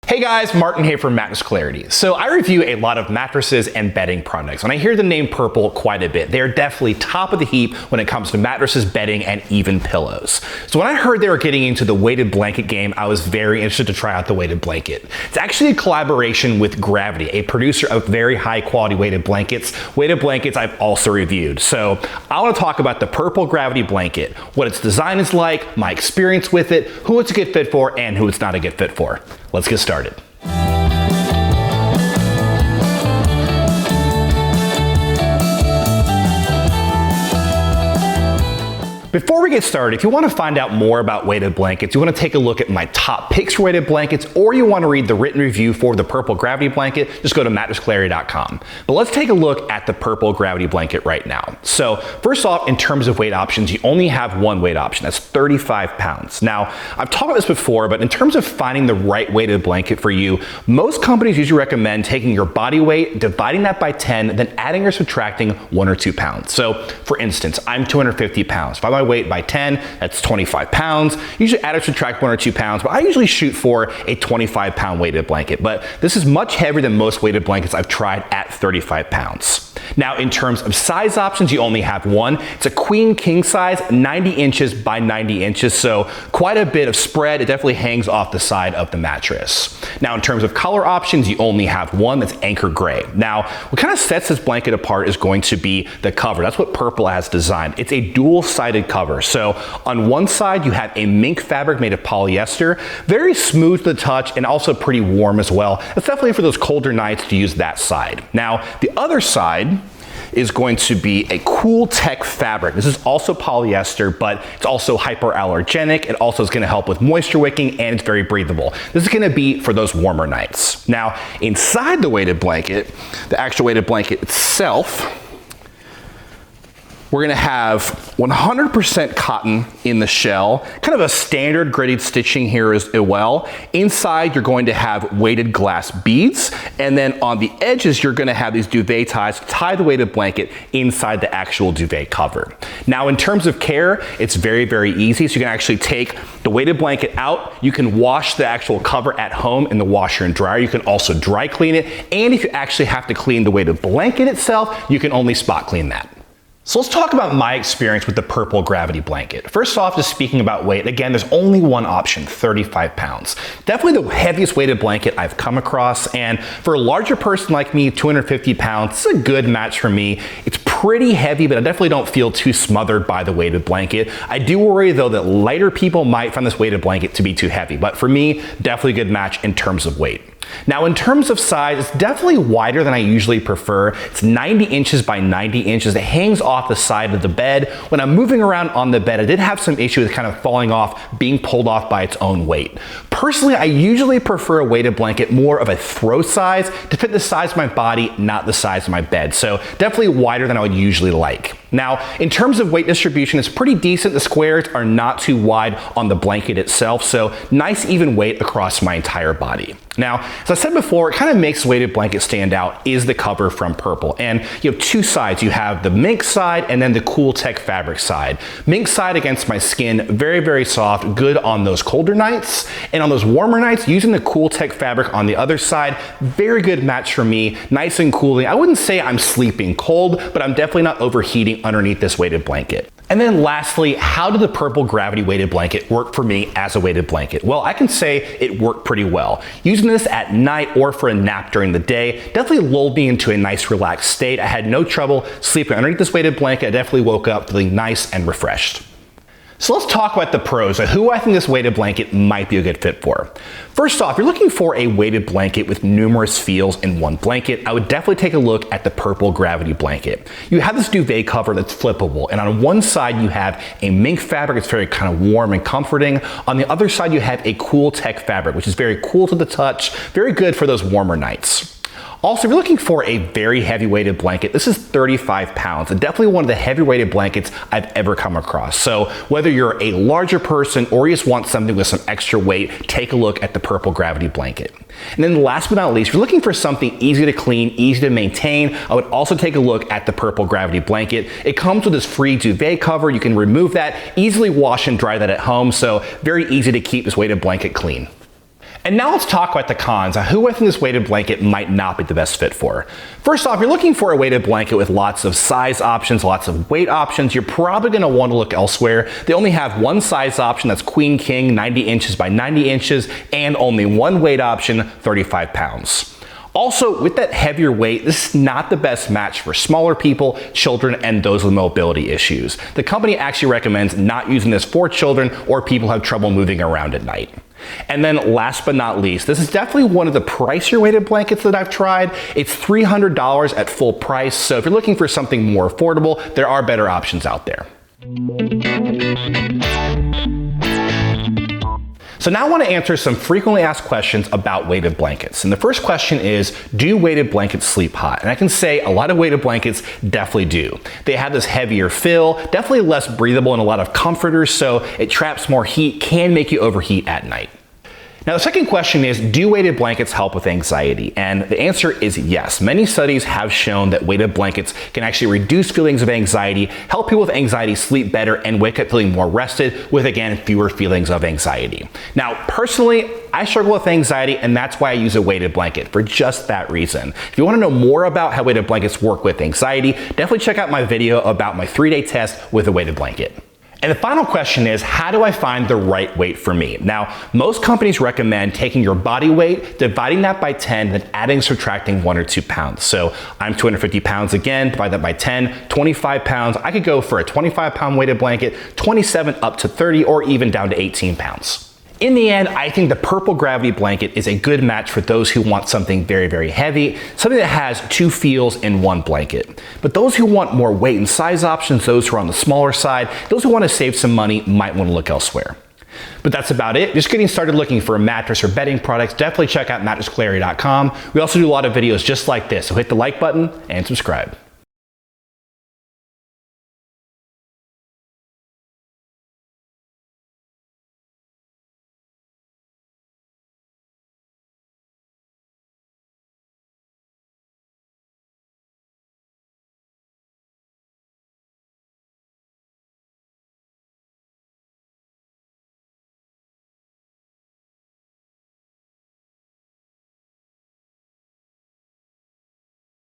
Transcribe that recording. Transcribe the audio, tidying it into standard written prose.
Hey guys, Martin here from Mattress Clarity. So I review a lot of mattresses and bedding products, and I hear the name Purple quite a bit. They're definitely top of the heap when it comes to mattresses, bedding, and even pillows. So when I heard they were getting into the weighted blanket game, I was very interested to try out the weighted blanket. It's actually a collaboration with Gravity, a producer of very high quality weighted blankets. Weighted blankets I've also reviewed. So I want to talk about the Purple Gravity blanket, what its design is like, my experience with it, who it's a good fit for, and who it's not a good fit for. Let's get started. Before we get started, if you want to find out more about weighted blankets, you want to take a look at my top picks for weighted blankets, or you want to read the written review for the Purple Gravity blanket, just go to mattressclarity.com. But let's take a look at the Purple Gravity blanket right now. So first off, in terms of weight options, you only have one weight option. That's 35 pounds. Now, I've talked about this before, but in terms of finding the right weighted blanket for you, most companies usually recommend taking your body weight, dividing that by 10, then adding or subtracting 1 or 2 pounds. So for instance, I'm 250 pounds. If I weight by 10, that's 25 pounds. Usually add or subtract 1 or 2 pounds, but I usually shoot for a 25 pound weighted blanket. But this is much heavier than most weighted blankets I've tried at 35 pounds. Now, in terms of size options, you only have one. It's a queen king size, 90 inches by 90 inches, so quite a bit of spread. It definitely hangs off the side of the mattress. Now, in terms of color options, you only have one, that's anchor gray. Now, what kind of sets this blanket apart is going to be the cover. That's what Purple has designed. It's a dual-sided cover. So on one side, you have a mink fabric made of polyester, very smooth to the touch and also pretty warm as well. It's definitely for those colder nights to use that side. Now, the other side is going to be a cool tech fabric. This is also polyester, but it's also hyperallergenic. It also is going to help with moisture wicking, and it's very breathable. This is going to be for those warmer nights. Now, inside the weighted blanket, the actual weighted blanket itself, we're gonna have 100% cotton in the shell, kind of a standard graded stitching here as well. Inside, you're going to have weighted glass beads, and then on the edges, you're gonna have these duvet ties to tie the weighted blanket inside the actual duvet cover. Now, in terms of care, it's very, very easy. So you can actually take the weighted blanket out. You can wash the actual cover at home in the washer and dryer. You can also dry clean it. And if you actually have to clean the weighted blanket itself, you can only spot clean that. So let's talk about my experience with the Purple Gravity blanket. First off, just speaking about weight, again, there's only one option, 35 pounds. Definitely the heaviest weighted blanket I've come across, and for a larger person like me, 250 pounds, it's a good match for me. It's pretty heavy, but I definitely don't feel too smothered by the weighted blanket. I do worry though that lighter people might find this weighted blanket to be too heavy, but for me, definitely a good match in terms of weight. Now, in terms of size, it's definitely wider than I usually prefer. It's 90 inches by 90 inches. It hangs off the side of the bed. When I'm moving around on the bed, I did have some issue with kind of falling off, being pulled off by its own weight. Personally, I usually prefer a weighted blanket more of a throw size to fit the size of my body, not the size of my bed. So definitely wider than I would usually like. Now, in terms of weight distribution, it's pretty decent. The squares are not too wide on the blanket itself, so nice even weight across my entire body. Now, as I said before, it kind of makes weighted blanket stand out is the cover from Purple. And you have two sides. You have the mink side and then the cool tech fabric side. Mink side against my skin, very, very soft, good on those colder nights. And on those warmer nights, using the cool tech fabric on the other side, very good match for me, nice and cooling. I wouldn't say I'm sleeping cold, but I'm definitely not overheating underneath this weighted blanket. And then lastly, how did the Purple Gravity weighted blanket work for me as a weighted blanket? Well, I can say it worked pretty well. Using this at night or for a nap during the day definitely lulled me into a nice relaxed state. I had no trouble sleeping underneath this weighted blanket. I definitely woke up feeling nice and refreshed. So let's talk about the pros of who I think this weighted blanket might be a good fit for. First off, if you're looking for a weighted blanket with numerous feels in one blanket, I would definitely take a look at the Purple Gravity blanket. You have this duvet cover that's flippable, and on one side you have a mink fabric, it's very kind of warm and comforting. On the other side you have a cool tech fabric, which is very cool to the touch, very good for those warmer nights. Also, if you're looking for a very heavy weighted blanket, this is 35 pounds and definitely one of the heavy weighted blankets I've ever come across. So whether you're a larger person or you just want something with some extra weight, take a look at the Purple Gravity blanket. And then last but not least, if you're looking for something easy to clean, easy to maintain, I would also take a look at the Purple Gravity blanket. It comes with this free duvet cover. You can remove that, easily wash and dry that at home. So very easy to keep this weighted blanket clean. And now let's talk about the cons on who I think this weighted blanket might not be the best fit for. First off, you're looking for a weighted blanket with lots of size options, lots of weight options. You're probably going to want to look elsewhere. They only have one size option, that's queen king, 90 inches by 90 inches, and only one weight option, 35 pounds. Also, with that heavier weight, this is not the best match for smaller people, children, and those with mobility issues. The company actually recommends not using this for children or people who have trouble moving around at night. And then last but not least, this is definitely one of the pricier weighted blankets that I've tried. It's $300 at full price, so if you're looking for something more affordable, there are better options out there. So now I want to answer some frequently asked questions about weighted blankets. And the first question is, do weighted blankets sleep hot? And I can say a lot of weighted blankets definitely do. They have this heavier fill, definitely less breathable and a lot of comforters, so it traps more heat, can make you overheat at night. Now the second question is, do weighted blankets help with anxiety? And the answer is yes. Many studies have shown that weighted blankets can actually reduce feelings of anxiety, help people with anxiety sleep better, and wake up feeling more rested with, again, fewer feelings of anxiety. Now, personally, I struggle with anxiety, and that's why I use a weighted blanket, for just that reason. If you want to know more about how weighted blankets work with anxiety, definitely check out my video about my 3-day test with a weighted blanket. And the final question is, how do I find the right weight for me? Now, most companies recommend taking your body weight, dividing that by 10, then adding, subtracting 1 or 2 pounds. So I'm 250 pounds again, divide that by 10, 25 pounds. I could go for a 25-pound weighted blanket, 27 up to 30, or even down to 18 pounds. In the end, I think the Purple Gravity blanket is a good match for those who want something very, very heavy, something that has 2 feels in 1 blanket. But those who want more weight and size options, those who are on the smaller side, those who want to save some money might want to look elsewhere. But that's about it. Just getting started looking for a mattress or bedding products, definitely check out mattressclarity.com. We also do a lot of videos just like this, so hit the like button and subscribe.